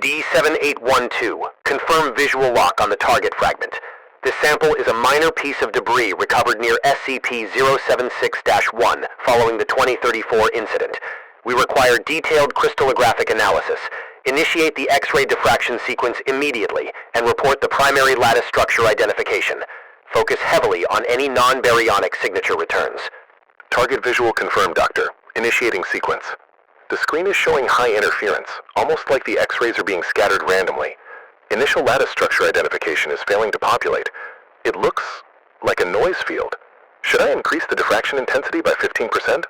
D7812, confirm visual lock on the target fragment. This sample is a minor piece of debris recovered near SCP-076-1 following the 2034 incident. We require detailed crystallographic analysis. Initiate the X-ray diffraction sequence immediately and report the primary lattice structure identification. Focus heavily on any non-baryonic signature returns. Target visual confirmed, Doctor. Initiating sequence. The screen is showing high interference, almost like the X-rays are being scattered randomly. Initial lattice structure identification is failing to populate. It looks like a noise field. Should I increase the diffraction intensity by 15%?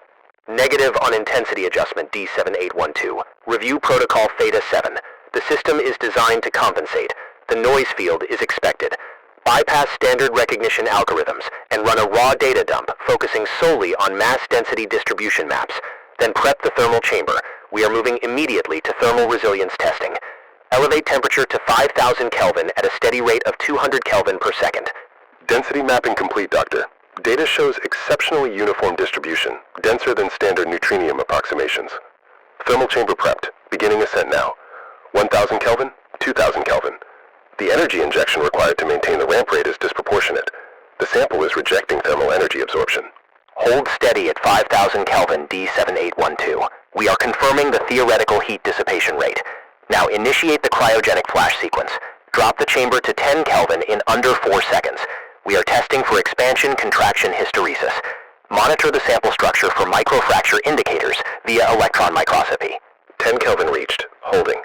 Negative on intensity adjustment, D7812. Review protocol Theta 7. The system is designed to compensate. The noise field is expected. Bypass standard recognition algorithms and run a raw data dump focusing solely on mass density distribution maps. Then prep the thermal chamber. We are moving immediately to thermal resilience testing. Elevate temperature to 5,000 Kelvin at a steady rate of 200 Kelvin per second. Density mapping complete, Doctor. Data shows exceptionally uniform distribution, denser than standard neutrinium approximations. Thermal chamber prepped. Beginning ascent now. 1,000 Kelvin, 2,000 Kelvin. The energy injection required to maintain the ramp rate is disproportionate. The sample is rejecting thermal energy absorption. Hold steady at 5,000 Kelvin, D7812. We are confirming the theoretical heat dissipation rate. Now initiate the cryogenic flash sequence. Drop the chamber to 10 Kelvin in under 4 seconds. We are testing for expansion-contraction hysteresis. Monitor the sample structure for microfracture indicators via electron microscopy. 10 Kelvin reached. Holding.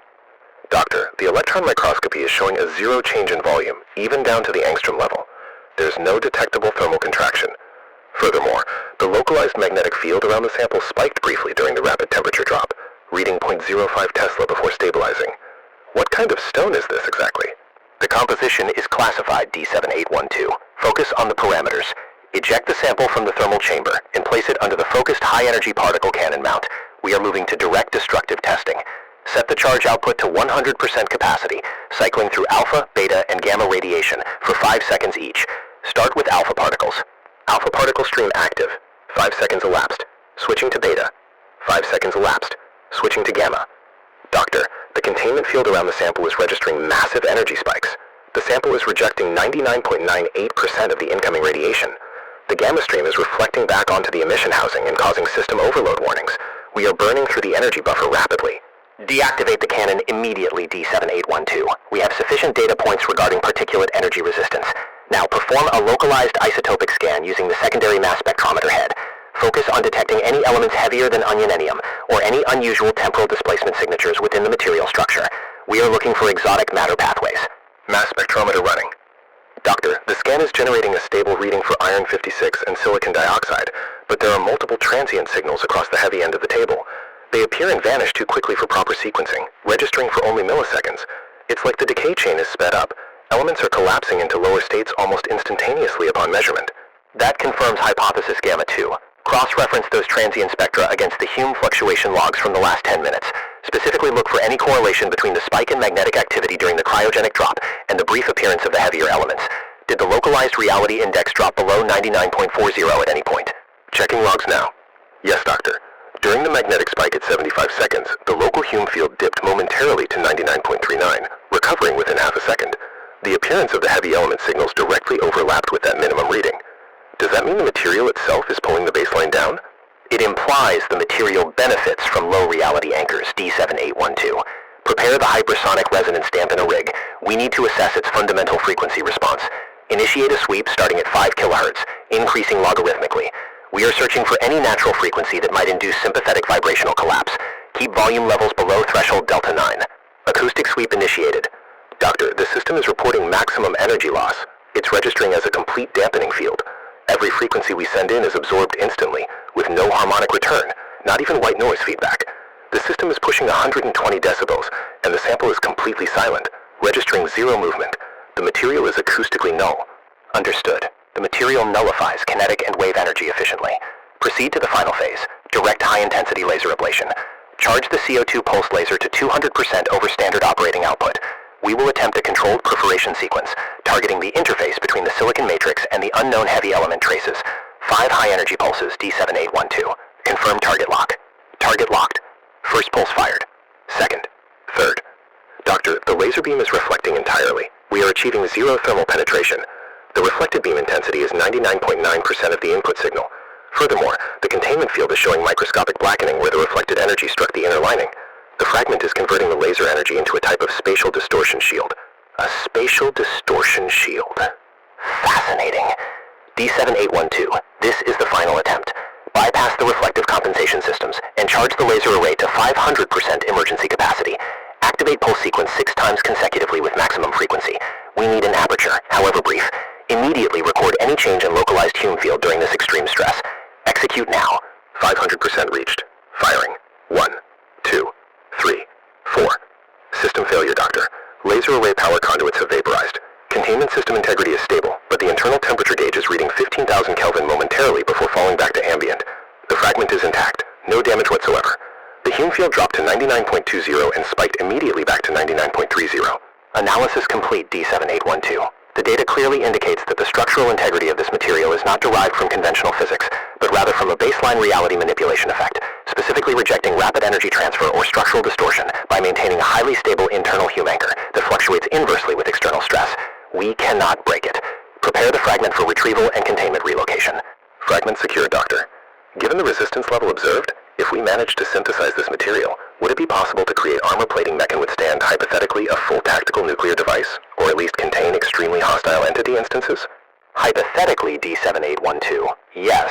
Doctor, the electron microscopy is showing a zero change in volume, even down to the angstrom level. There's no detectable thermal contraction. Furthermore, the localized magnetic field around the sample spiked briefly during the rapid temperature drop, reading 0.05 Tesla before stabilizing. What kind of stone is this exactly? The composition is classified, D7812. Focus on the parameters. Eject the sample from the thermal chamber and place it under the focused high-energy particle cannon mount. We are moving to direct destructive testing. Set the charge output to 100% capacity, cycling through alpha, beta, and gamma radiation for 5 seconds each. Start with alpha particles. Alpha particle stream active. 5 seconds elapsed. Switching to beta. 5 seconds elapsed. Switching to gamma. Doctor, the containment field around the sample is registering massive energy spikes. The sample is rejecting 99.98% of the incoming radiation. The gamma stream is reflecting back onto the emission housing and causing system overload warnings. We are burning through the energy buffer rapidly. Deactivate the cannon immediately, D7812. We have sufficient data points regarding particulate energy resistance. Now perform a localized isotopic scan using the secondary mass spectrometer head. Focus on detecting any elements heavier than ununenium, or any unusual temporal displacement signatures within the material structure. We are looking for exotic matter pathways. Mass spectrometer running. Doctor, the scan is generating a stable reading for iron-56 and silicon dioxide, but there are multiple transient signals across the heavy end of the table. They appear and vanish too quickly for proper sequencing, registering for only milliseconds. It's like the decay chain is sped up. Elements are collapsing into lower states almost instantaneously upon measurement. That confirms hypothesis gamma 2. Cross-reference those transient spectra against the Hume fluctuation logs from the last 10 minutes. Specifically look for any correlation between the spike in magnetic activity during the cryogenic drop and the brief appearance of the heavier elements. Did the localized reality index drop below 99.40 at any point? Checking logs now. Yes, Doctor. During the magnetic spike at 75 seconds, the local Hume field dipped momentarily to 99.39, recovering within half a second. The appearance of the heavy element signals directly overlapped with that minimum reading. Does that mean the material itself is pulling the baseline down? It implies the material benefits from low reality anchors, D7812. Prepare the hypersonic resonance dampener rig. We need to assess its fundamental frequency response. Initiate a sweep starting at 5 kHz, increasing logarithmically. We are searching for any natural frequency that might induce sympathetic vibrational collapse. Keep volume levels below threshold delta 9. Acoustic sweep initiated. Doctor, the system is reporting maximum energy loss. It's registering as a complete dampening field. Every frequency we send in is absorbed instantly, with no harmonic return, not even white noise feedback. The system is pushing 120 decibels, and the sample is completely silent, registering zero movement. The material is acoustically null. Understood. The material nullifies kinetic and wave energy efficiently. Proceed to the final phase, direct high-intensity laser ablation. Charge the CO2 pulse laser to 200% over standard operating output. We will attempt a controlled perforation sequence, targeting the interface between the silicon matrix and the unknown heavy element traces. 5 high-energy pulses, D7812. Confirm target lock. Target locked. First pulse fired. Second. Third. Doctor, Doctor, the laser beam is reflecting entirely. We are achieving zero thermal penetration. The reflected beam intensity is 99.9% of the input signal. Furthermore, the containment field is showing microscopic blackening where the reflected energy struck the inner lining. The fragment is converting the laser energy into a type of spatial distortion shield. A spatial distortion shield. Fascinating. D7812, this is the final attempt. Bypass the reflective compensation systems and charge the laser array to 500% emergency capacity. Activate pulse sequence 6 times consecutively with maximum frequency. We need an aperture, however brief. Immediately record any change in localized Hume field during this extreme stress. Execute now. 500% reached. Firing. 1, 2, 3, 4. System failure, Doctor. Laser array power conduits have vaporized. Containment system integrity is stable, but the internal temperature gauge is reading 15,000 Kelvin momentarily before falling back to ambient. The fragment is intact. No damage whatsoever. The Hume field dropped to 99.20 and spiked immediately back to 99.30. Analysis complete, D7812. The data clearly indicates that the structural integrity of this material is not derived from conventional physics, but rather from a baseline reality manipulation effect, specifically rejecting rapid energy transfer or structural distortion by maintaining a highly stable internal Hume anchor that fluctuates inversely with external stress. We cannot break it. Prepare the fragment for retrieval and containment relocation. Fragment secured, Doctor. Given the resistance level observed, if we manage to synthesize this material, would it be possible to create armor plating that can withstand, hypothetically, a full tactical nuclear device, or at least contain extremely hostile entity instances? Hypothetically, D7812, yes,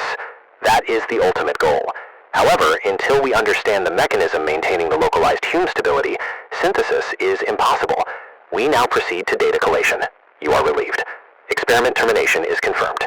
that is the ultimate goal. However, until we understand the mechanism maintaining the localized Hume stability, synthesis is impossible. We now proceed to data collation. You are relieved. Experiment termination is confirmed.